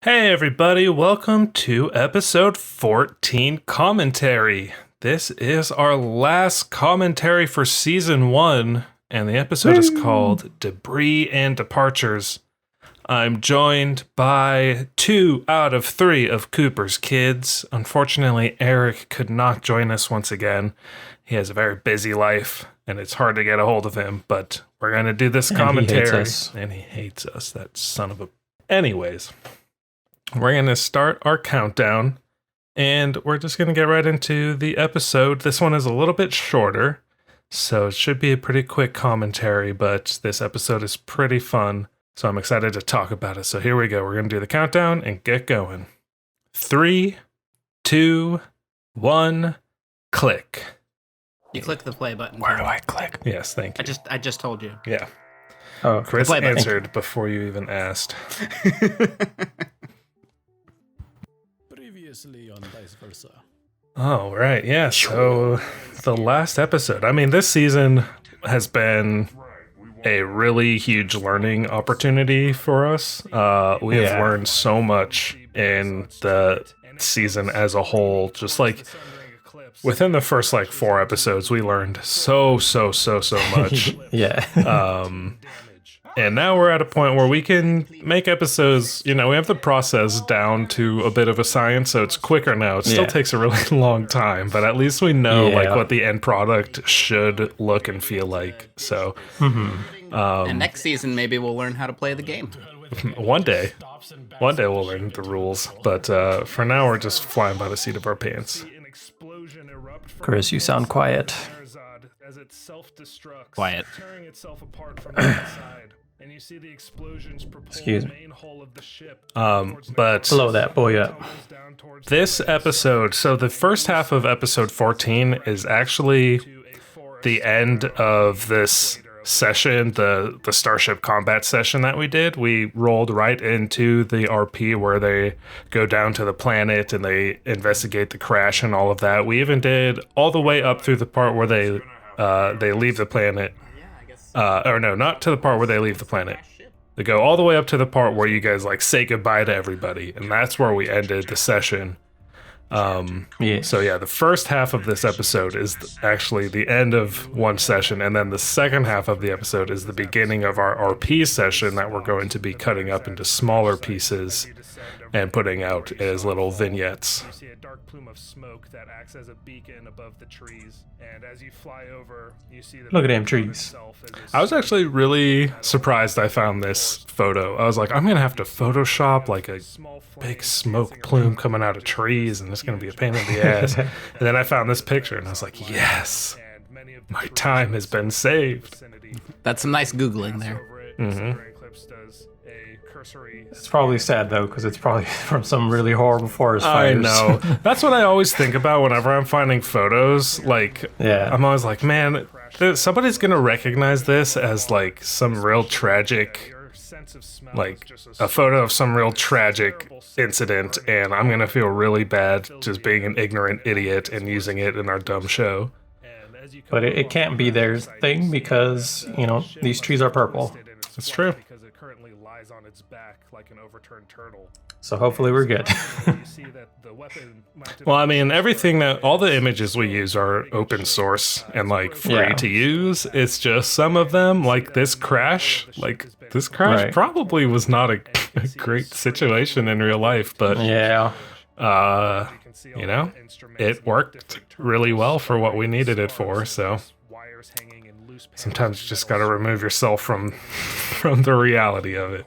Hey everybody, welcome to episode 14 commentary. This is our last commentary for season 1, and the episode is called Debris and Departures. I'm joined by 2 out of 3 of Cooper's kids. Unfortunately, Eric could not join us once again. He has a very busy life, and it's hard to get a hold of him, but we're going to do this commentary. And he hates us, that son of a... Anyways... We're going to start our countdown, and we're just going to get right into the episode. This one is a little bit shorter, so it should be a pretty quick commentary, but this episode is pretty fun, so I'm excited to talk about it. So here we go. We're going to do the countdown and get going. 3, 2, 1, click. You click the play button. Where do I click? Yes, thank you. I just told you. Yeah. Oh, Chris answered before you even asked. Previously on vice versa. Oh, right. Yeah. So the last episode, I mean, this season has been a really huge learning opportunity for us. We have learned so much in the season as a whole. Just like within the first 4 episodes, we learned so much. Yeah. And now we're at a point where we can make episodes, we have the process down to a bit of a science, so it's quicker now. It still takes a really long time, but at least we know what the end product should look and feel like. So and next season, maybe we'll learn how to play the game. One day we'll learn the rules, but for now we're just flying by the seat of our pants. Chris, you sound quiet. Quiet. And you see the explosions Excuse me. main hull of the ship. But Blow that boy up. This episode, so the first half of episode 14 is actually the end of this session, the Starship combat session that we did. We rolled right into the RP where they go down to the planet and they investigate the crash and all of that. We even did all the way up through the part where they leave the planet. Or no, not to the part where they leave the planet. They go all the way up to the part where you guys say goodbye to everybody, and that's where we ended the session. So yeah, the first half of this episode is actually the end of one session, and then the second half of the episode is the beginning of our RP session that we're going to be cutting up into smaller pieces and putting out as little vignettes. You see a dark plume of smoke that acts as a beacon above the trees, and as you fly over, you see the Look at them trees. I was actually really surprised I found this photo. I was like, I'm gonna have to Photoshop a big smoke plume coming out of trees, and it's gonna be a pain in the ass. And then I found this picture, and I was like, yes, my time has been saved. That's some nice Googling there. Mm-hmm. It's probably sad, though, because it's probably from some really horrible forest fires. I know. That's what I always think about whenever I'm finding photos. I'm always like, man, somebody's going to recognize this as, some real tragic, a photo of some real tragic incident, and I'm going to feel really bad just being an ignorant idiot and using it in our dumb show. But it can't be their thing because, these trees are purple. It's true. On its back like an overturned turtle. So hopefully we're good. Well, I mean, all the images we use are open source and free to use. It's just some of them, this crash probably was not a great situation in real life, but it worked really well for what we needed it for, so sometimes you just gotta remove yourself from the reality of it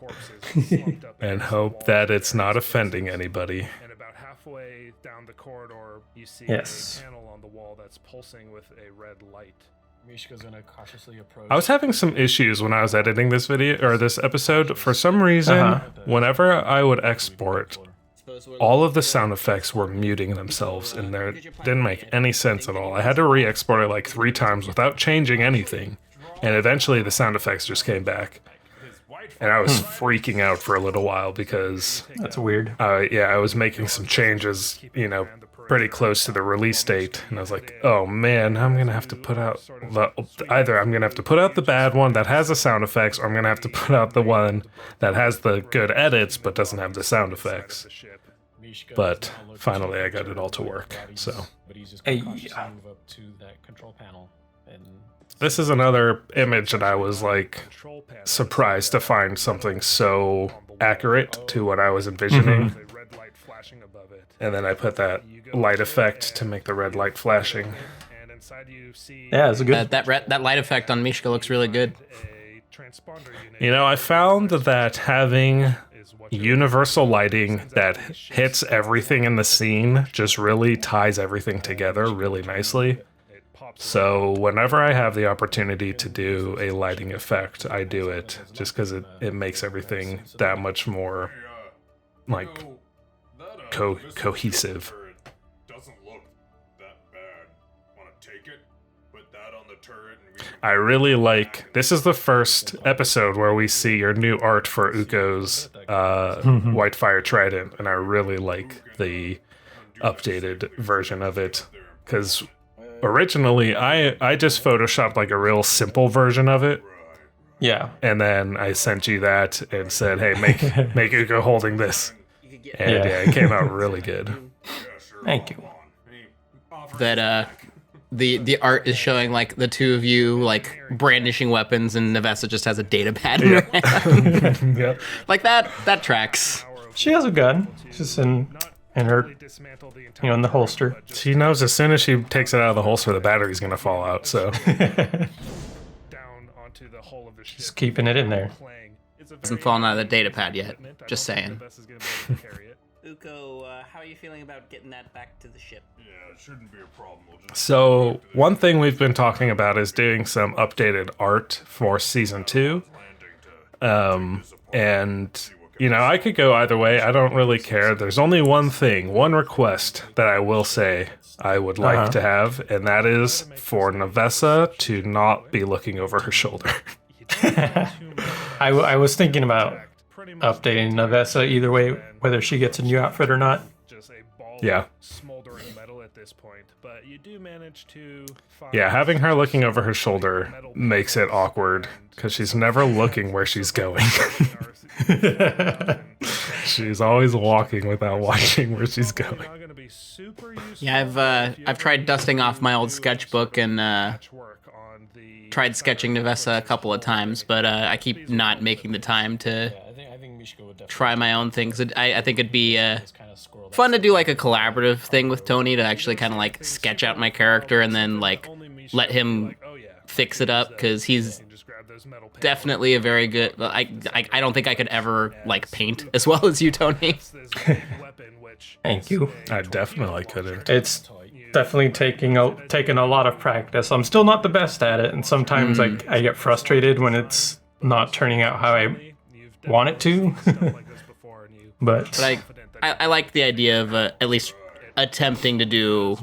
and hope that it's not offending anybody. And about halfway down the corridor, you see a panel on the wall that's pulsing with a red light. Mishka's gonna cautiously approach. I was having some issues when I was editing this video or this episode. For some reason, whenever I would export, all of the sound effects were muting themselves, and they didn't make any sense at all. I had to re-export it 3 times without changing anything, and eventually the sound effects just came back. And I was freaking out for a little while because... That's weird. I was making some changes, pretty close to the release date, and I was like, oh man, I'm gonna have to put out either I'm gonna have to put out the bad one that has the sound effects, or I'm gonna have to put out the one that has the good edits but doesn't have the sound effects. But finally, I got it all to work. So this is another image that I was like surprised to find something so accurate to what I was envisioning. And then I put that light effect to make the red light flashing. Yeah, it's a good. That light effect on Mishka looks really good. You know, I found that having universal lighting that hits everything in the scene just really ties everything together really nicely. So whenever I have the opportunity to do a lighting effect, I do it just because it makes everything that much more like cohesive. I really like, this is the first episode where we see your new art for Uko's Whitefire Trident, and I really like the updated version of it, because originally I just photoshopped like a real simple version of it. Yeah. And then I sent you that and said, hey, make Uko holding this. And yeah, it came out really good. Thank you. That the art is showing like the two of you like brandishing weapons, and Nevessa just has a data pad in her hand. Yep. Like that tracks. She has a gun. It's just in her, in the holster. She knows as soon as she takes it out of the holster, the battery's gonna fall out. So Just keeping it in there. Hasn't fallen out of the data pad yet. Just saying. Uko, how are you feeling about getting that back to the ship? Yeah, it shouldn't be a problem. So one thing we've been talking about is doing some updated art for season 2. And I could go either way. I don't really care. There's only one request that I will say I would like to have, and that is for Nevessa to not be looking over her shoulder. I was thinking about updating Nevessa either way, whether she gets a new outfit or not. Yeah. Smoldering metal at this point, but you do manage to find Having her looking over her shoulder makes it awkward because she's never looking where she's going. She's always walking without watching where she's going. Yeah, I've tried dusting off my old sketchbook and tried sketching Nevessa a couple of times, but I keep not making the time to try my own things. I think it'd be fun to do like a collaborative thing with Tony to actually kind of like sketch out my character and then like let him fix it up, because he's definitely a very good. I don't think I could ever like paint as well as you, Tony. Thank you. I definitely couldn't. It's definitely taking a lot of practice. I'm still not the best at it, and sometimes I get frustrated when it's not turning out how I want it to. but I like the idea of at least attempting to do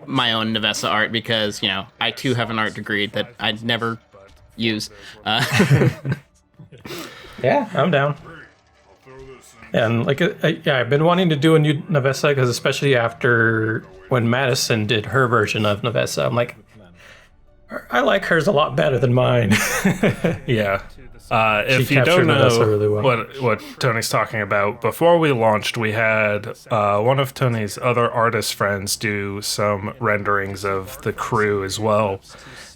my own Nevessa art, because I too have an art degree that I'd never use. Yeah, I'm down. And I've been wanting to do a new Nevessa, because especially after when Madison did her version of Nevessa, I'm like, I like hers a lot better than mine. Yeah. If you don't know really well. what Tony's talking about, before we launched, we had one of Tony's other artist friends do some renderings of the crew as well.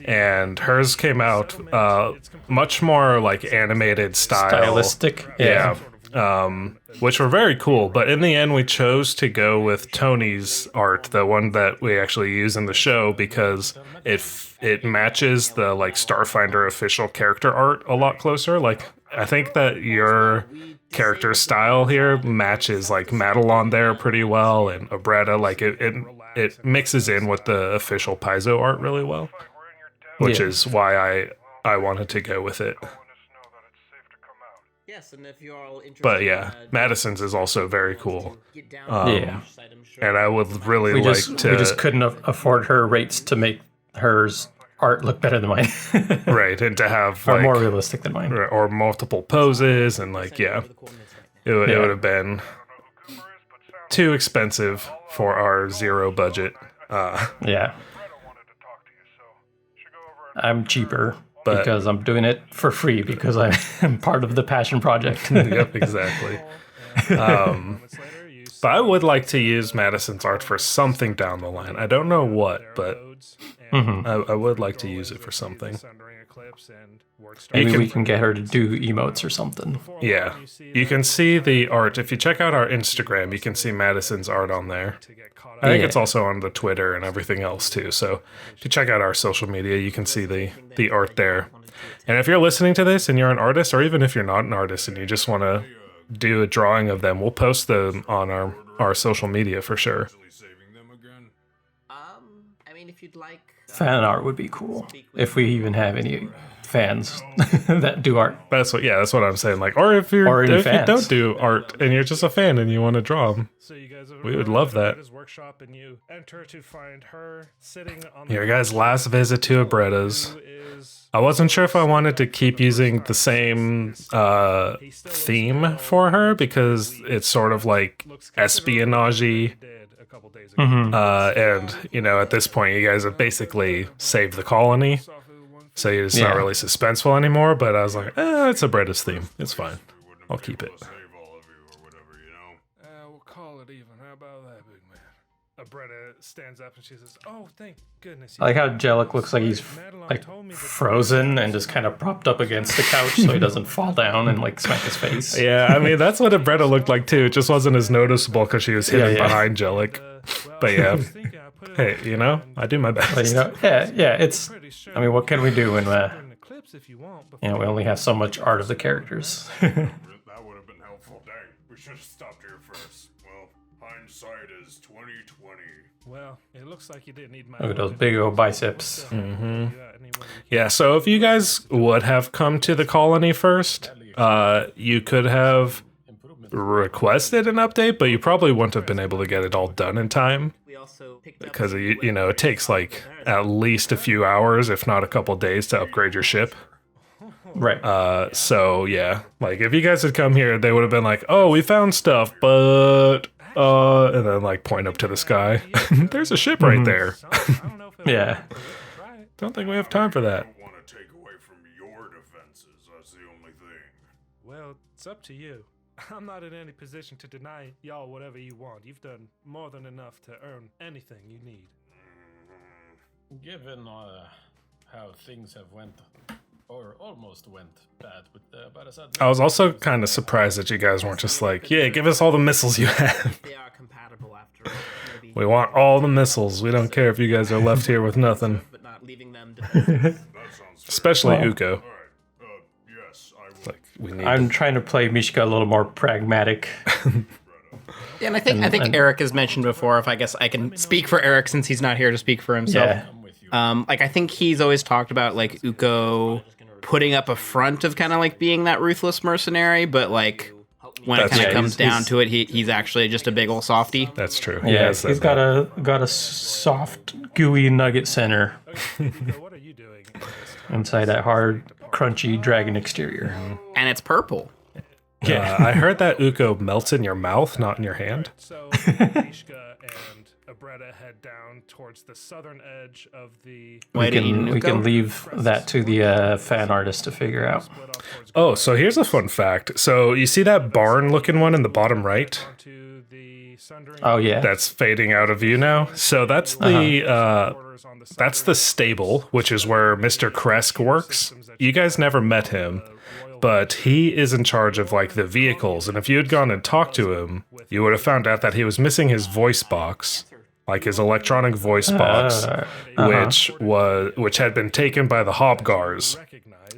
And hers came out much more like animated style. Stylistic. Yeah. Which were very cool. But in the end, we chose to go with Tony's art, the one that we actually use in the show, because it matches the like Starfinder official character art a lot closer. Like, I think that your character style here matches like Madelon there pretty well, and Obretta. Like it mixes in with the official Paizo art really well, which is why I wanted to go with it. Yes, and if you're all interested, But Madison's is also very cool. And I would really we like just couldn't afford her rates to make hers art look better than mine. Right, and to have or more realistic than mine. Or multiple poses, and like it would have been too expensive for our zero budget. Yeah. I'm cheaper But- because I'm doing it for free because I'm part of the passion project. Yep, exactly. But I would like to use Madison's art for something down the line. I don't know what, but I would like to use it for something. Maybe we can get her to do emotes or something. Yeah. You can see the art. If you check out our Instagram, you can see Madison's art on there. I think it's also on the Twitter and everything else too. So if you check out our social media, you can see the art there. And if you're listening to this and you're an artist, or even if you're not an artist and you just want to do a drawing of them, we'll post them on our social media for sure. I mean, if you'd like. Fan art would be cool if we even have any fans that do art. That's what I'm saying. Like, or if you don't do art and you're just a fan and you want to draw them, we would love that. Your guys' last visit to Abretta's. I wasn't sure if I wanted to keep using the same theme for her because it's sort of like espionage-y. And, at this point, you guys have basically saved the colony. So it's not really suspenseful anymore, but I was like, it's a Bretta's theme. It's fine. I'll keep it. We'll call it even. How about that, big man? Bretta stands up and she says, "Oh, thank goodness." I like how Jellic looks like he's like frozen and just kind of propped up against the couch so he doesn't fall down and like smack his face. Yeah, I mean, that's what a Bretta looked like too. It just wasn't as noticeable because she was hidden behind Jellic. But yeah, hey, I do my best. But it's. I mean, what can we do when we only have so much art of the characters? That would have been helpful. Dang, we should have stopped here first. Well, hindsight is 2020. Well, it looks like you didn't need my. Look at those big old biceps. Yeah, so if you guys would have come to the colony first, you could have requested an update, but you probably wouldn't have been able to get it all done in time. Because, it takes like at least a few hours, if not a couple days, to upgrade your ship. Right. So, yeah. Like, if you guys had come here, they would have been like, "Oh, we found stuff, but..." and then, like, point up to the sky. There's a ship right there. Yeah. Don't think we have time for that. I don't want to take away from your defenses. That's the only thing. Well, it's up to you. I'm not in any position to deny y'all whatever you want. You've done more than enough to earn anything you need. Given how things have went, or almost went bad with the Barasat. I was also kind of surprised that you guys weren't just like, "Yeah, give us all the missiles you have. They are compatible after all. We want all the missiles. We don't care if you guys are left here with nothing." But not leaving them. That sounds Especially Well, Uko. all right. Yes, I will. Like, we need I'm trying to play Mishka a little more pragmatic. Yeah, and I think Eric has mentioned before. If I guess I can speak for Eric since he's not here to speak for himself. Yeah. I think he's always talked about like Uko putting up a front of kind of like being that ruthless mercenary, but like when it kind of comes down to it, he's actually just a big old softy. That's true. Yeah, he's got a soft, gooey nugget center What are you doing? inside that hard, crunchy dragon exterior. And it's purple. Yeah, I heard that Uko melts in your mouth, not in your hand. So Mishka and Abretta head down towards the southern edge of the. We can leave that to the fan artist to figure out. Oh, so here's a fun fact. So you see that barn-looking one in the bottom right? Oh yeah, That's fading out of view now. So that's that's the stable, which is where Mr. Kresk works. You guys never met him, but he is in charge of like the vehicles. And if you had gone and talked to him, you would have found out that he was missing his voice box, like his electronic voice box, which had been taken by the Hobgars.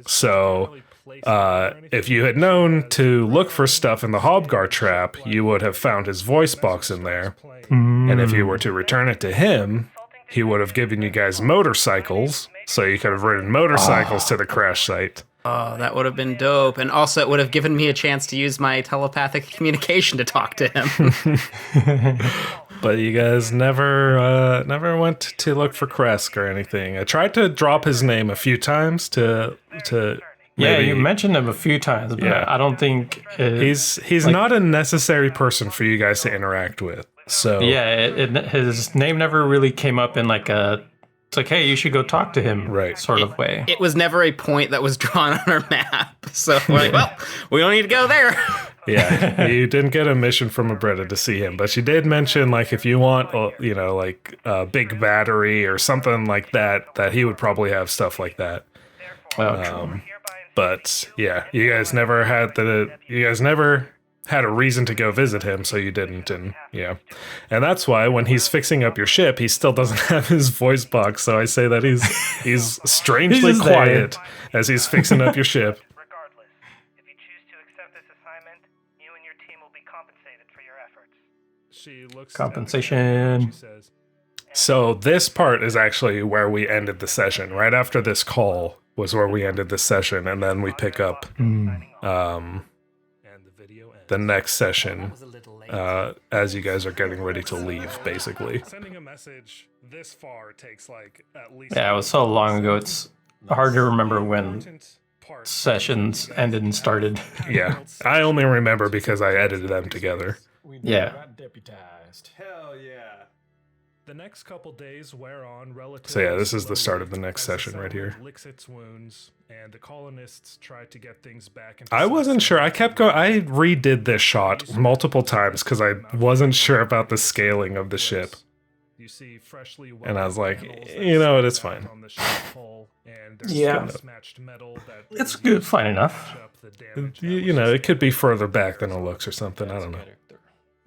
So if you had known to look for stuff in the Hobgar trap, you would have found his voice box in there. And if you were to return it to him, he would have given you guys motorcycles, so you could have ridden motorcycles to the crash site. Oh, that would have been dope. And also it would have given me a chance to use my telepathic communication to talk to him. But you guys never went to look for Kresk or anything. I tried to drop his name a few times to Yeah, maybe you mentioned him a few times, but Yeah. I don't think he's not a necessary person for you guys to interact with. So his name never really came up in like a. It's like, hey, you should go talk to him, Right. sort of way. It was never a point that was drawn on our map. So we're like, well, we don't need to go there. yeah, you didn't get a mission from Abretta to see him, but she did mention like if you want, like a big battery or something like that, that he would probably have stuff like that. Well, true. But yeah, you guys never had a reason to go visit him, so you didn't, and and that's why when he's fixing up your ship, he still doesn't have his voice box. So I say that he's strangely He's just there. quiet as he's fixing up your ship. Regardless, if you choose to accept this assignment, you and your team will be compensated for your efforts. She looks Compensation. She says, So this part is actually where we ended the session. Right after this call was where we ended the session, and then we pick up and the video ends. the next session as you guys are getting ready to leave, basically. Sending a message this far takes like at least. Yeah, it was so long ago. It's hard to remember when important part. sessions ended and started. Yeah, I only remember because I edited them together. We Yeah. got deputized. Hell yeah. The next couple days wear on relatively. So yeah, this is the start of the slowly next as session right here. settlement licks its wounds, and the colonists try to get things back into. I wasn't sure. I kept going. I redid this shot multiple times because I wasn't sure about the scaling of the ship. You see freshly And I was like, panels that you know what, it's sit fine. on the ship's hull, and there's Yeah. mismatched metal that It's is good, used fine to enough. patch up the damage that You was know, it could be sustained. further back than it looks or something. I don't know.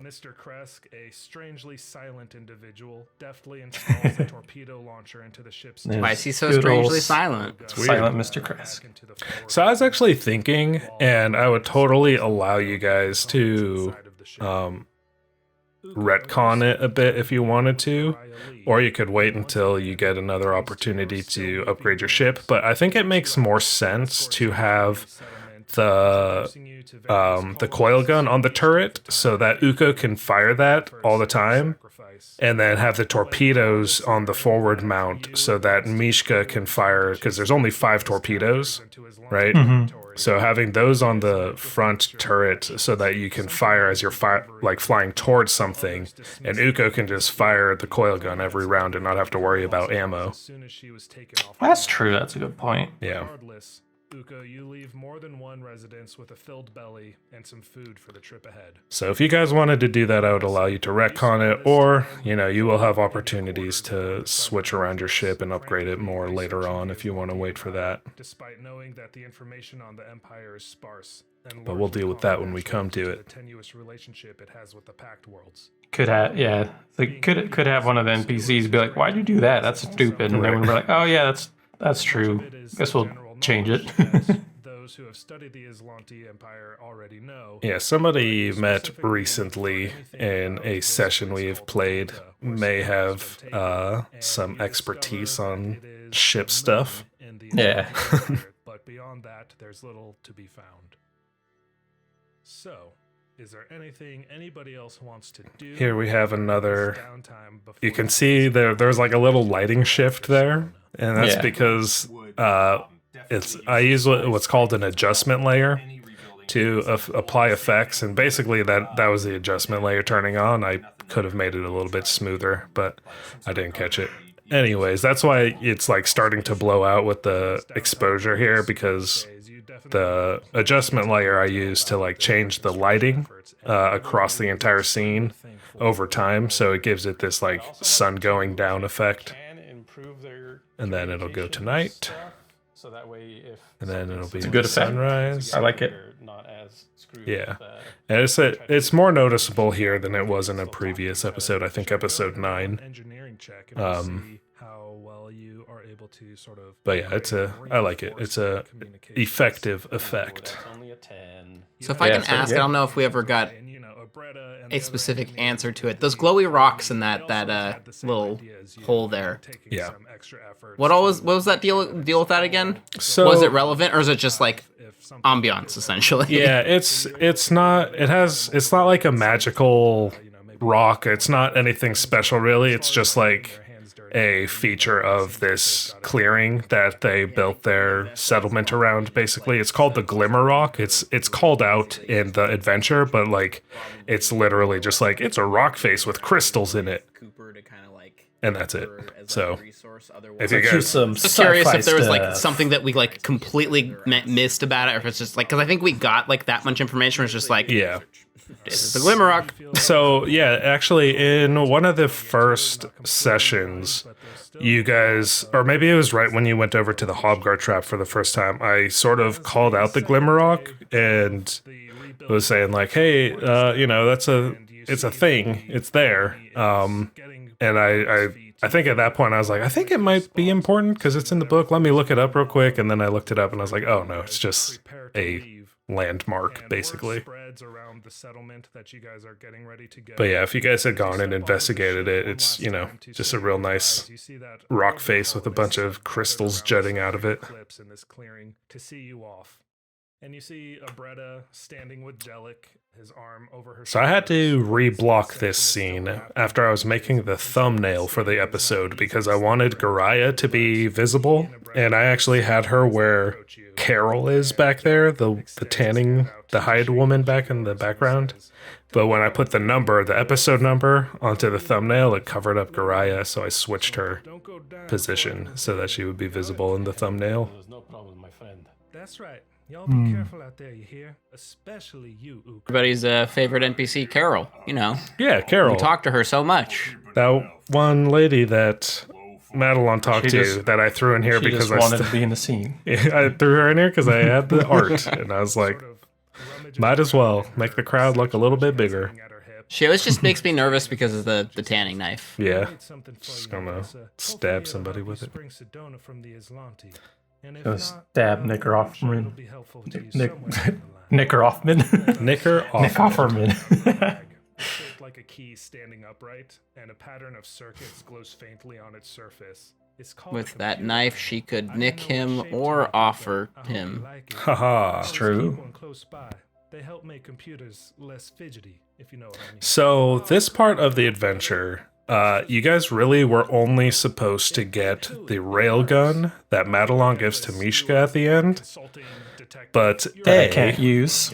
Mr. Kresk, a strangely silent individual, deftly installs a torpedo launcher into the ship's Yeah. Why is he so Good old strangely silent? It's Silent Mr. Kresk. So I was actually thinking, and I would totally allow you guys to retcon it a bit if you wanted to, or you could wait until you get another opportunity to upgrade your ship. But I think it makes more sense to have the coil gun on the turret so that Uko can fire that all the time, and then have the torpedoes on the forward mount so that Mishka can fire, because there's only 5 torpedoes, right? So having those on the front turret so that you can fire as you're flying towards something, and Uko can just fire the coil gun every round and not have to worry about ammo. That's true. That's a good point. Yeah. Regardless, Uko, you leave more than one residence with a filled belly and some food for the trip ahead. So if you guys wanted to do that, I would allow you to retcon it, or, you will have opportunities to switch around your ship and upgrade it more later on if you want to wait for that. Despite knowing that the information on the Empire is sparse, and But we'll deal with that when we come to it. The tenuous relationship it has with the Pact worlds. Could have, yeah. Like could have one of the NPCs be like, "Why'd you do that? That's stupid." And then we're like, "Oh yeah, that's true. Guess we'll change it." Those who have studied the Islanti Empire already know. Yeah, somebody met recently in a session we have played may have some expertise on ship stuff. Yeah. But beyond that, there's little to be found. So, is there anything anybody else wants to do? Here we have another. Downtime before You can see there's like a little lighting shift there, and that's Yeah. because I use what's called an adjustment layer to apply effects, and basically that was the adjustment layer turning on. I could have made it a little bit smoother, but I didn't catch it. Anyways, that's why it's like starting to blow out with the exposure here, because the adjustment layer I use to like change the lighting across the entire scene over time, so it gives it this like sun going down effect. And then it'll go to night. So that way, if And then it'll be a good effect. sunrise. I like it. they're not as screwed Yeah. with, And it's more noticeable here than it was in a previous episode. I think episode 9. Engineering check and see how well you are able to sort of. But yeah, I like it. It's a effective effect. that's only a 10. So if I Yeah, can so- ask, I don't know if we ever got a specific answer to it. Those glowy rocks in that little hole there. Yeah. What was that deal with that again? So Was it relevant, or is it just like ambiance essentially? yeah, it's not like a magical rock. It's not anything special really. It's just like a feature of this clearing that they built their settlement around. Basically, it's called the Glimmer Rock. It's called out in the adventure, but like it's literally just like it's a rock face with crystals in it, and that's it. So if you guys, just curious if there was like something that we like completely missed about it, or if it's just like because I think we got like that much information. It's just like yeah. It's the Glimmer Rock. So yeah, actually, in one of the first sessions, you guys, or maybe it was right when you went over to the Hobguard trap for the first time, I sort of called out the Glimmer Rock and was saying like, "Hey, you know, it's a thing. It's there." And I think at that point I was like, I think it might be important because it's in the book. Let me look it up real quick. And then I looked it up and I was like, oh no, it's just a landmark basically. But yeah, if you guys had gone and investigated it, it's, you know, just a real nice rock face with a bunch of crystals jutting out of it. And you see Abretta standing with Delic, his arm over her. So I had to re-block this scene after I was making the thumbnail for the episode because I wanted Garaya to be visible, and I actually had her where Carol is back there, the tanning, the hide woman back in the background. But when I put the episode number, onto the thumbnail, it covered up Garaya, so I switched her position so that she would be visible in the thumbnail. There's no problem, my friend. That's right. Y'all be careful out there, you hear? Especially you, Ook. Everybody's favorite NPC, Carol. You know. Yeah, Carol. We talk to her so much. That one lady that Madelon talked to that I threw in here because I wanted to be in the scene. I threw her in here because I had the art, and I was like, might as well make the crowd look a little bit bigger. She always just makes me nervous because of the tanning knife. Yeah, just gonna stab somebody with it. Go stab Nicker Offerman. Nicker Offman. Nicker Offerman. Like a key standing upright, and a pattern of circuits glows faintly on its surface. With that knife, she could nick him or offer him. Haha. It's true. They help make computers less fidgety, if you know what I mean. So this part of the adventure, you guys really were only supposed to get the railgun that Madelon gives to Mishka at the end. But I can't use.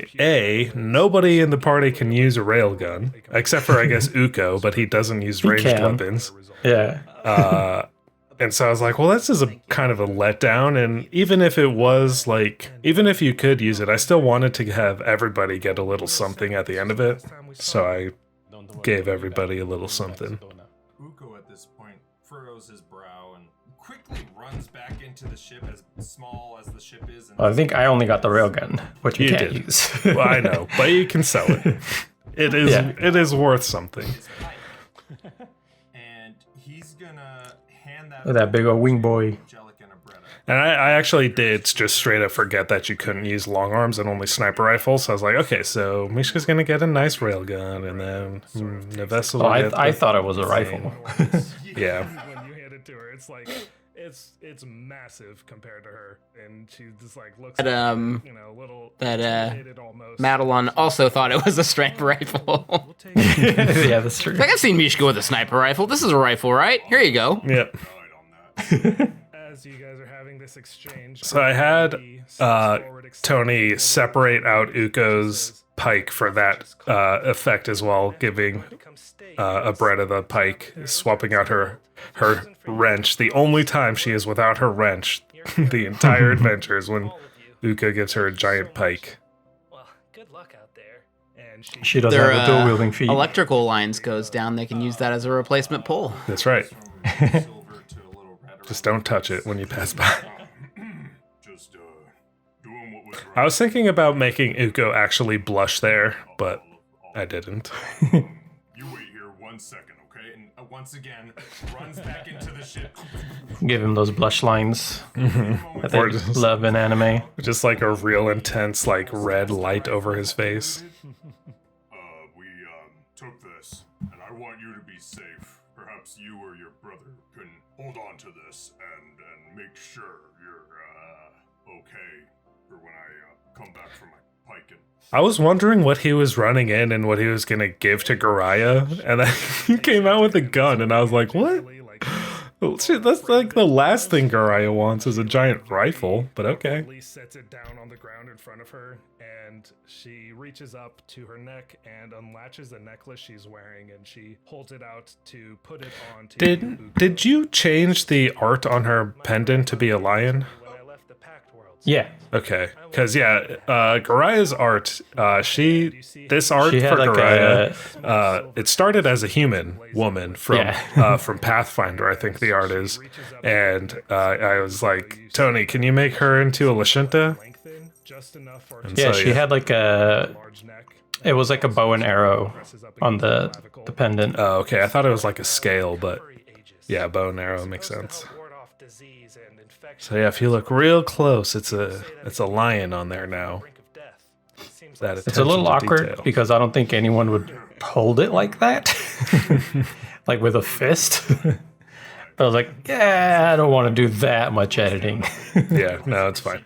Nobody in the party can use a railgun, except for, I guess, Uko, but he doesn't use ranged weapons. Yeah. And so I was like, well, this is a kind of a letdown. And even if it was like, even if you could use it, I still wanted to have everybody get a little something at the end of it. So I gave everybody a little something. Uko at this point furrows his brow and quickly runs back into the ship, as small as the ship is. I think I only got the railgun, which you can't use. Well, I know, but you can sell it. It is worth something. And he's gonna hand that big old wing boy. And I actually did just straight up forget that you couldn't use long arms and only sniper rifles. So I was like, okay, so Mishka's gonna get a nice railgun, and then Nevessa will get I thought it was a rifle. Yeah. When you hand it to her, it's like it's massive compared to her, and she just like looks But, little almost. Madelon also thought it was a sniper rifle. Yeah, that's true. Like, I've seen Mishka with a sniper rifle. This is a rifle, right? Here you go. Yep. As you guys are having this exchange, So I had Tony separate out Uko's pike for that effect as well, giving Abretta the pike, swapping out her wrench. The only time she is without her wrench the entire adventure is when Uko gives her a giant pike. well, good luck out there. And She doesn't Their have a dual wielding feet. electrical lines goes down. They can use that as a replacement pole. That's right. Just don't touch it when you pass by. Just doing what was I was thinking about making Uko actually blush there, but I didn't. You wait here 1 second, okay? And once again, runs back into the ship. Give him those blush lines that Or they just- love in anime. Just like a real intense, like red light over his face. We took this, and I want you to be safe. Perhaps you or your brother can hold on to this and make sure you're okay for when I come back from my pike. And I was wondering what he was running in and what he was gonna give to Garaya, and then he came out with a gun, and I was like, what? Well, shit, that's like the last thing Garaya wants is a giant rifle, but okay. Elise sets it down on the ground in front of her, and she reaches up to her neck and unlatches the necklace she's wearing, and she holds it out to put it on. Did you change the art on her pendant to be a lion? When I left the Pact World. Yeah. Okay, because Garaya's art, this art She for had like Garaya, it started as a human woman from Yeah. from Pathfinder, I think the art is, and I was like, Tony, can you make her into a Lashunta? Lengthen just enough for And Yeah, so, she had like a. large neck. It was like a bow and arrow on the pendant. Oh, okay, I thought it was like a scale, but yeah, bow and arrow makes sense. Ward off disease and infection. So yeah, if you look real close, it's a lion on there now. Brink of death. Seems That It's a little attention to awkward detail. because I don't think anyone would hold it like that, like with a fist. But I was like, yeah, I don't want to do that much editing. Yeah, no, it's fine.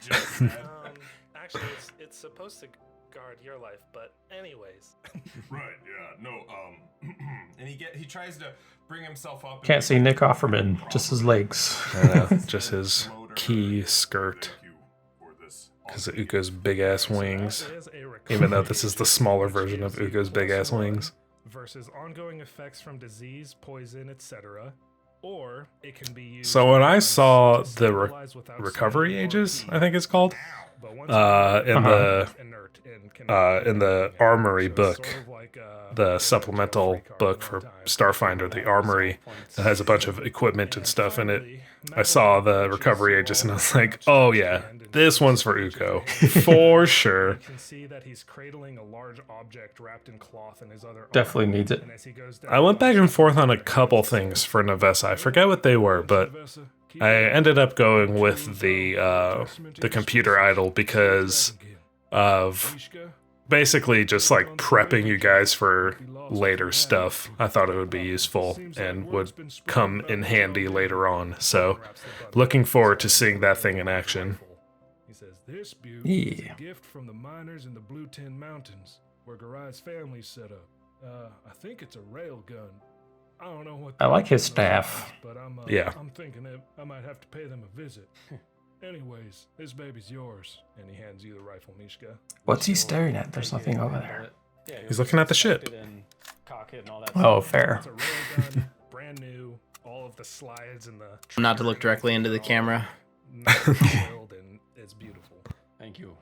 Actually, it's supposed to guard your life, but anyways. Right, yeah, no, And he tries to bring himself up. Can't see Nick Offerman, just his legs. Just his key skirt, thank you for this. because of Uko's big ass wings. Even though this is the smaller version of Uko's big ass wings. Versus ongoing effects from disease, poison, etc. Or it can be used. So when I saw to the stabilize without recovery swelling or ages, bleeding. I think it's called, But once in the inert and can in the armory so it's book, sort of like, the supplemental book for Starfinder, the armory, that has a bunch of equipment and stuff in it. I saw the recovery ages and I was like, oh yeah, this one's for Uko, for sure. You can see that he's cradling a large object wrapped in cloth in his other arm. Definitely needs it. And as he goes down, I went back and forth on a couple things for Navessa. I forget what they were, but I ended up going with the computer idol because of basically just like prepping you guys for later stuff. I thought it would be useful and would come in handy later on. So looking forward to seeing that thing in action. He says, "This butte is Yeah. a gift from the miners in the Blue Tin Mountains, where Garai's family's set up. I think it's a rail gun. I don't know what. I like his staff. But Yeah. I'm thinking that I might have to pay them a visit. Anyways, this baby's yours." And he hands you the rifle, Mishka. What's he staring at? There's nothing over there. He's looking at the ship. Oh, fair. It's a rail gun, brand new. All of the slides and the. Not to look directly into the camera. Oiled and it's beautiful. Thank you.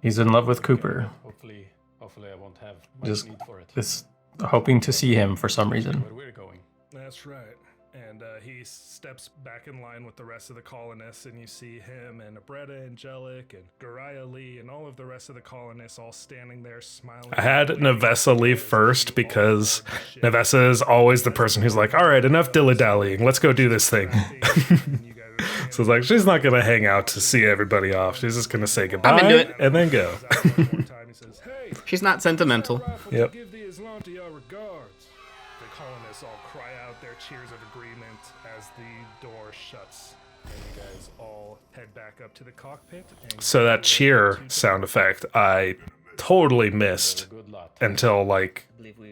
He's in love with Cooper. Hopefully I won't have much Just need for it. this, hoping to see him for some reason. Where we're going. That's right. And he steps back in line with the rest of the colonists, and you see him and Abretta Angelic and Garaya Lee and all of the rest of the colonists all standing there smiling. I had Navessa leave first because Navessa is always the person who's like, all right, enough dilly-dallying. Let's go do this thing. So it's like, she's not going to hang out to see everybody off. She's just going to say goodbye into it. and then go. She's not sentimental. Yep. Give the Islantia our regards. The colonists all cry out their cheers of agreement as the door shuts. And you guys all head back up to the cockpit. And So that cheer sound effect, I totally missed until like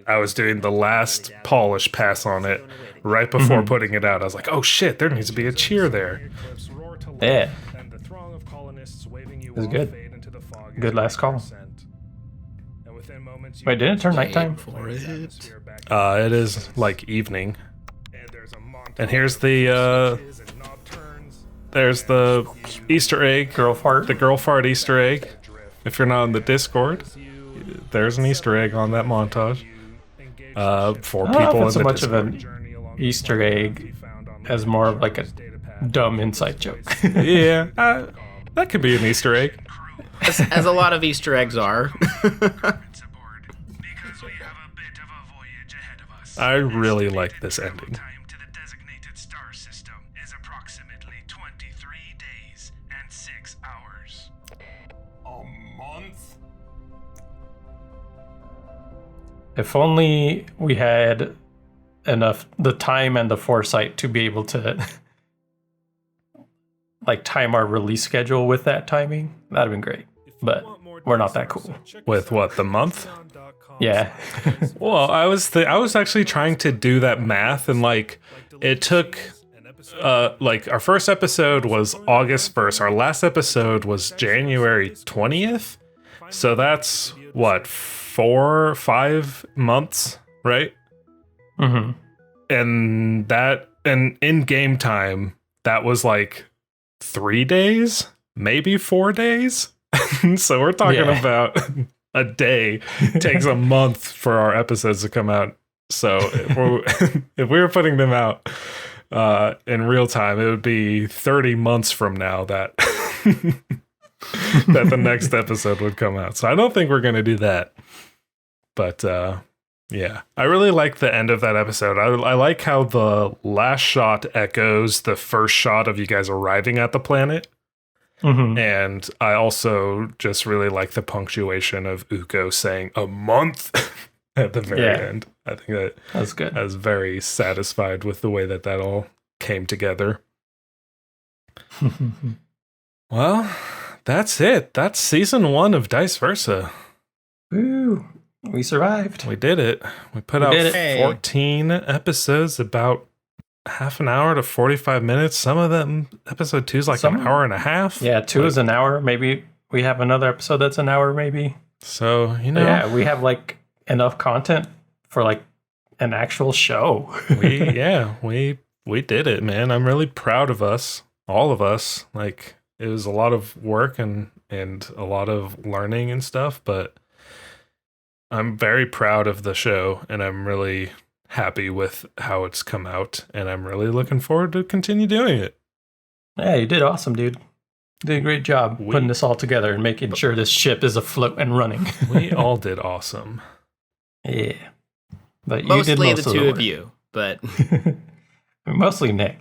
I was doing the last polish pass on it right before putting it out. I was like, oh shit, there needs to be a cheer there. cliffs roar to life, Yeah. and the throng of colonists waving you That's all good. fade into the fog. Good last call. And within moments, you Wait, didn't it turn nighttime? For it. It is like evening. And there's a montage And here's of the switches and knob turns. there's the Easter egg, Girl fart. the girl fart Easter egg. If you're not in the Discord, there's an Easter egg on that montage. For I don't know people if it's in so the much of Discord. an Easter egg as more of like a dumb inside joke. Yeah, that could be an Easter egg. As a lot of Easter eggs are. I really like this ending. Time to the designated star system is approximately 23 days and 6 hours. A month? If only we had enough the time and the foresight to be able to like time our release schedule with that timing, that'd have been great. But we're not that cool. With what, the month? Yeah. Well, I was actually trying to do that math, and like it took like our first episode was August 1st. Our last episode was January 20th. So that's what, 4-5 months, right? Mm-hmm. And in game time, that was like 3 days, maybe 4 days. So we're talking about a day takes a month for our episodes to come out. So if we were putting them out in real time, it would be 30 months from now that that the next episode would come out. So I don't think we're going to do that. But yeah, I really like the end of that episode. I like how the last shot echoes the first shot of you guys arriving at the planet. Mm-hmm. And I also just really like the punctuation of Uko saying a month at the very end. I think that's good. I was very satisfied with the way that all came together. Well, that's it. That's season 1 of Dice Versa. Woo! We survived. We did it. We put out 14 episodes, about half an hour to 45 minutes. Some of them, episode 2 is like an hour and a half. Yeah, 2 is an hour. Maybe we have another episode that's an hour, maybe. So, you know. Yeah, we have like enough content for like an actual show. we did it, man. I'm really proud of us, all of us. Like, it was a lot of work and a lot of learning and stuff, but I'm very proud of the show, and I'm really happy with how it's come out, and I'm really looking forward to continue doing it. Yeah, you did awesome, dude. You did a great job putting this all together and making sure this ship is afloat and running. We all did awesome. Yeah. But mostly you did the two of you, but mostly Nick.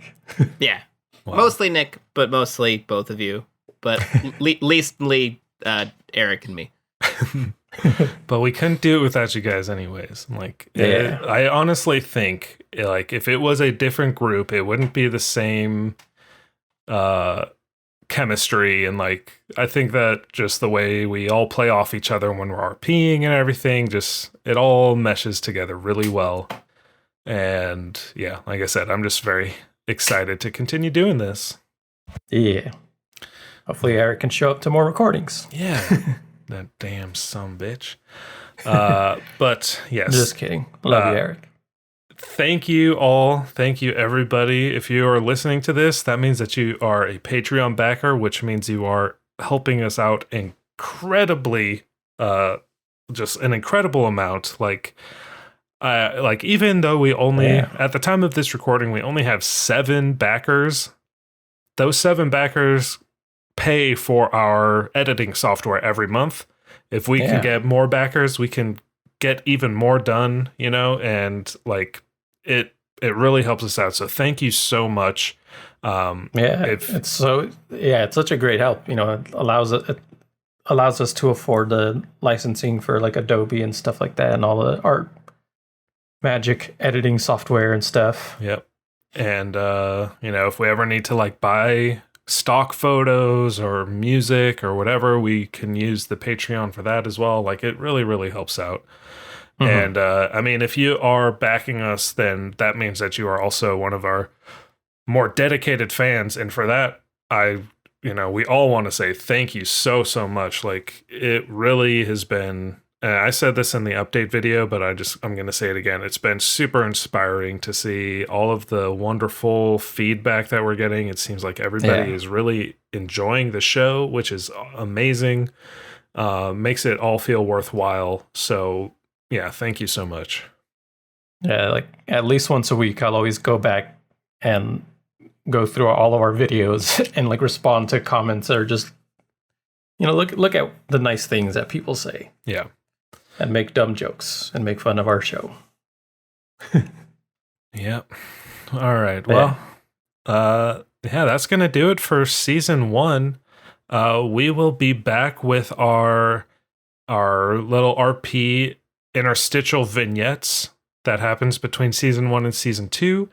Yeah. Wow. Mostly Nick, but mostly both of you. But leastly Eric and me. But we couldn't do it without you guys anyways. Like, I honestly think, like, if it was a different group, it wouldn't be the same chemistry. And, like, I think that just the way we all play off each other when we're RPing and everything, just, it all meshes together really well. And, yeah, like I said, I'm just very excited to continue doing this. Yeah. Hopefully Eric can show up to more recordings. Yeah. That damn sumbitch. But yes. Just kidding. Love you, Eric. Thank you all. Thank you, everybody. If you are listening to this, that means that you are a Patreon backer, which means you are helping us out incredibly, just an incredible amount. Like even though we only, at the time of this recording, we only have 7 backers. Those 7 backers pay for our editing software every month. If we can get more backers, we can get even more done, you know, and like it really helps us out. So thank you so much. It's such a great help. You know, it allows us to afford the licensing for like Adobe and stuff like that, and all the art magic editing software and stuff. Yep. And you know, if we ever need to like buy stock photos or music or whatever, we can use the Patreon for that as well. Like, it really, really helps out. Mm-hmm. And I mean, if you are backing us, then that means that you are also one of our more dedicated fans. And for that, we all want to say thank you so much. Like, it really has been, I said this in the update video, but I'm going to say it again. It's been super inspiring to see all of the wonderful feedback that we're getting. It seems like everybody is really enjoying the show, which is amazing. Makes it all feel worthwhile. So yeah, thank you so much. Yeah, like at least once a week, I'll always go back and go through all of our videos and like respond to comments or just, you know, look at the nice things that people say. Yeah. And make dumb jokes and make fun of our show. Yep. All right. Well, that's going to do it for season 1. We will be back with our little RP interstitial vignettes that happens between season 1 and season 2.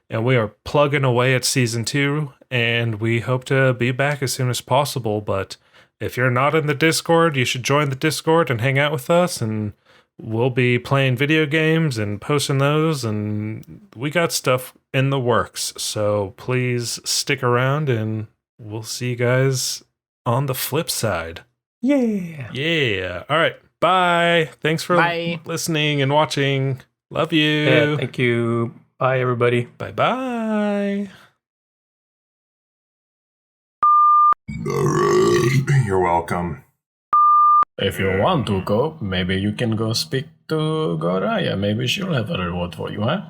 And we are plugging away at season 2, and we hope to be back as soon as possible. But if you're not in the Discord, you should join the Discord and hang out with us, and we'll be playing video games and posting those, and we got stuff in the works. So please stick around and we'll see you guys on the flip side. Yeah. Yeah. All right. Bye. Thanks for listening and watching. Love you. Yeah, thank you. Bye, everybody. Bye-bye. You're welcome. If you want to go, maybe you can go speak to Goraya. Maybe she'll have a reward for you, huh?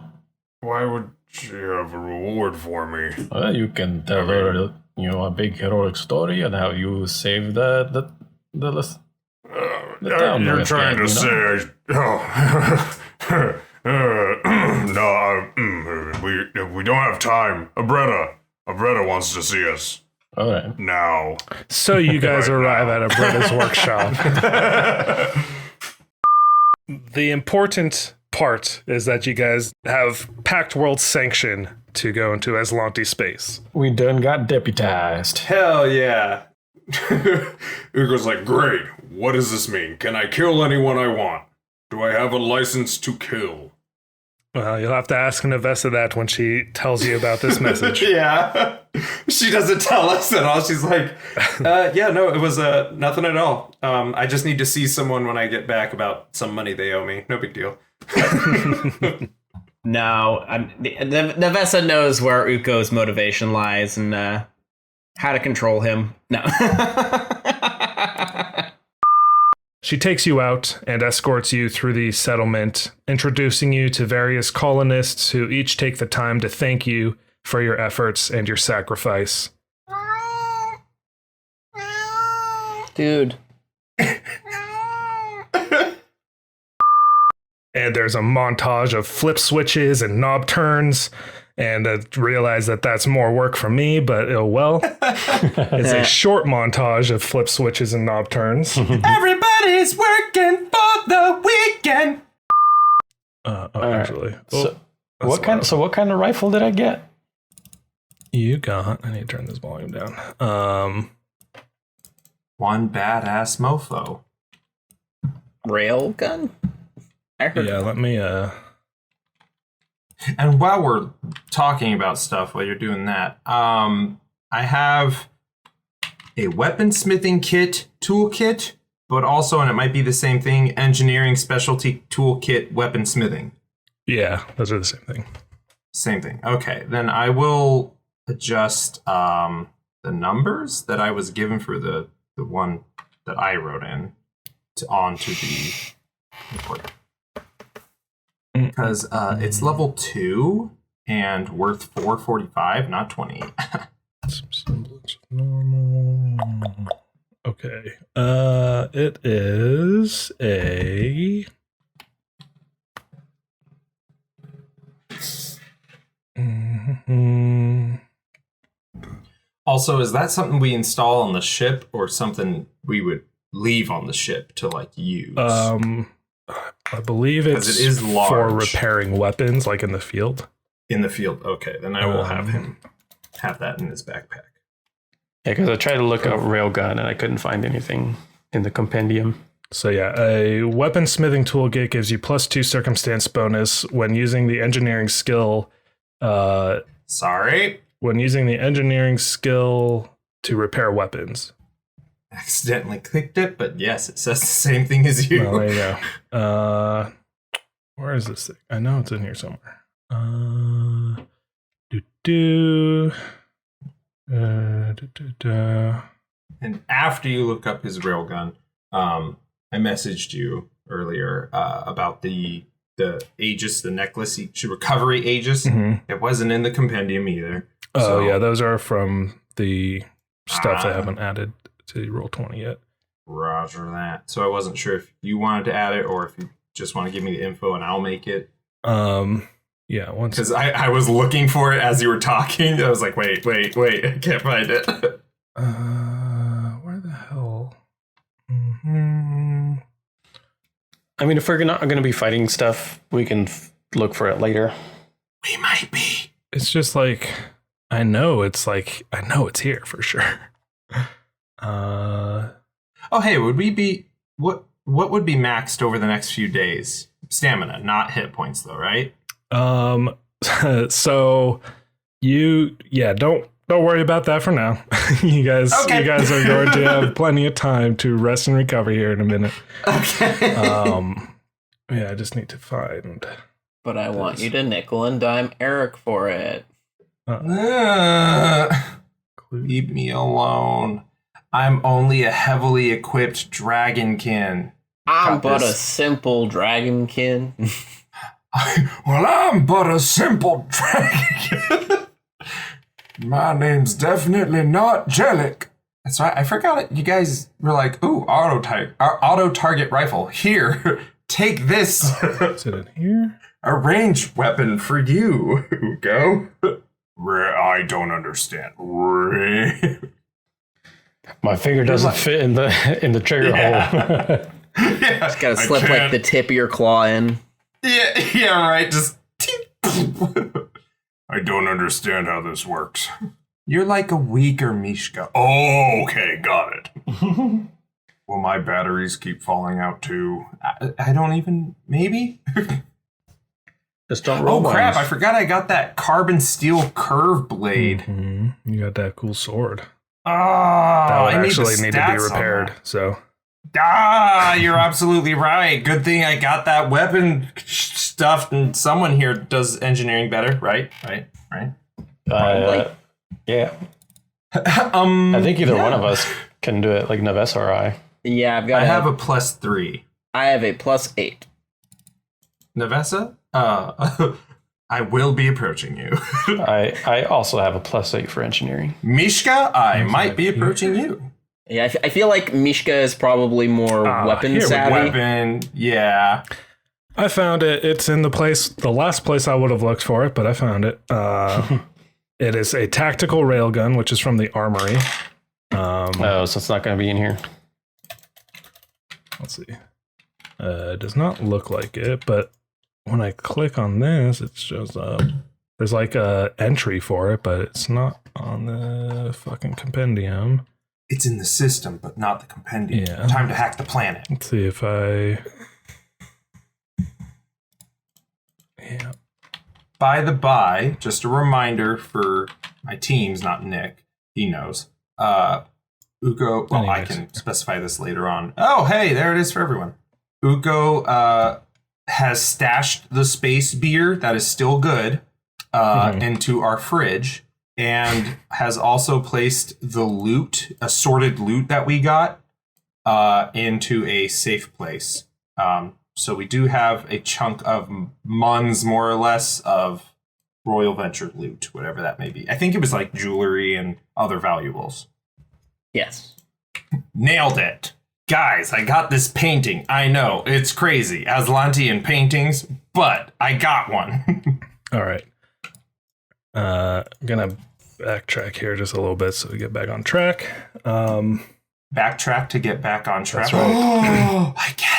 Why would she have a reward for me? Well, you can tell her, a big heroic story and how you saved the town. You're trying to say, we don't have time. Abretta wants to see us. All right. Now. So you guys arrive at Abretta's workshop. The important part is that you guys have Pact World sanction to go into Aslanti space. We done got deputized. Hell yeah. Ugo's like, great. What does this mean? Can I kill anyone I want? Do I have a license to kill? Well, you'll have to ask Navessa that when she tells you about this message. Yeah. She doesn't tell us at all. She's like, yeah, no, it was nothing at all. I just need to see someone when I get back about some money they owe me. No big deal. No, Navessa knows where Uko's motivation lies and how to control him. No. She takes you out and escorts you through the settlement, introducing you to various colonists who each take the time to thank you for your efforts and your sacrifice. Dude. And there's a montage of flip switches and knob turns, and I realize that that's more work for me, but oh well. It's a short montage of flip switches and knob turns. Everybody's working for the weekend. Actually. So what kind of rifle did I get? You got, I need to turn this volume down. One badass mofo. Railgun? Yeah, let me And while we're talking about stuff, while you're doing that, I have a weaponsmithing kit toolkit, but also, and it might be the same thing, engineering specialty toolkit weaponsmithing. Yeah, those are the same thing. Same thing. Okay, then I will adjust the numbers that I was given for the one that I wrote in onto the report. Because it's level 2 and worth 445, not 20. Some semblance of normal. Okay. It is a. Also, is that something we install on the ship or something we would leave on the ship to like use? I believe it's it is large. For repairing weapons, like in the field. In the field, okay. Then I will have him have that in his backpack. Yeah, because I tried to look up railgun and I couldn't find anything in the compendium. So yeah, a weaponsmithing toolkit gives you +2 circumstance bonus when using the engineering skill. Sorry? When using the engineering skill to repair weapons. Accidentally clicked it, but yes, it says the same thing as you. Well, there you go. Where is this thing? I know it's in here somewhere. And after you look up his railgun, I messaged you earlier about the Aegis, the necklace, recovery Aegis. Mm-hmm. It wasn't in the compendium either. Oh, so, yeah, those are from the stuff they haven't added to Roll20 yet. Roger that. So I wasn't sure if you wanted to add it or if you just want to give me the info and I'll make it. Yeah, once because I was looking for it as you were talking. I was like, wait, I can't find it. Where the hell? Mm-hmm. I mean, if we're not going to be fighting stuff, we can look for it later. We might be. It's just like I know it's here for sure. Oh, hey, would we be what would be maxed over the next few days? Stamina, not hit points, though, right? So don't worry about that for now. you guys are going to have plenty of time to rest and recover here in a minute. Okay. I just need to find. But I want you to nickel and dime Eric for it. Leave me alone. I'm only a heavily equipped dragonkin. I'm but a simple dragonkin. Well, I'm but a simple dragonkin. My name's definitely not Jellic. That's right. I forgot it. You guys were like, "Ooh, auto target rifle. Here, take this." Is it in here? A ranged weapon for you, Ugo. I don't understand. My finger doesn't fit in the trigger hole. Just gotta slip like the tip of your claw in. Yeah, right. Just. I don't understand how this works. You're like a weaker Mishka. Oh, okay, got it. Will my batteries keep falling out too? I don't even. Maybe. Just don't roll. Oh crap! I forgot I got that carbon steel curve blade. Mm-hmm. You got that cool sword. Oh, that would I actually need to be stats on repaired. that. So. You're absolutely right. Good thing I got that weapon stuff, and someone here does engineering better, right? Yeah. I think either one of us can do it, like Navessa or I. Yeah, I have a +3. I have a +8. Navessa, I will be approaching you. I also have a +8 for engineering. Mishka, I might be approaching you. Yeah, I feel like Mishka is probably more weapon savvy. Yeah. I found it. It's in the last place I would have looked for it, but I found it. It is a tactical railgun, which is from the armory. So it's not going to be in here. Let's see. It does not look like it, but when I click on this, it shows up. There's like a entry for it, but it's not on the fucking compendium. It's in the system, but not the compendium. Yeah. Time to hack the planet. Let's see if I... Yeah. By the by, just a reminder for my teams, not Nick. He knows. Ugo, well, I can specify this later on. Oh, hey, there it is for everyone. Ugo has stashed the space beer that is still good into our fridge, and has also placed the assorted loot that we got, into a safe place. So we do have a chunk of months, more or less, of Royal Venture loot, whatever that may be. I think it was like jewelry and other valuables. Yes. Nailed it. Guys, I got this painting. I know, it's crazy. Aslantean paintings, but I got one. All right. I'm gonna backtrack here just a little bit so we get back on track. Backtrack to get back on track. That's right. Oh, I get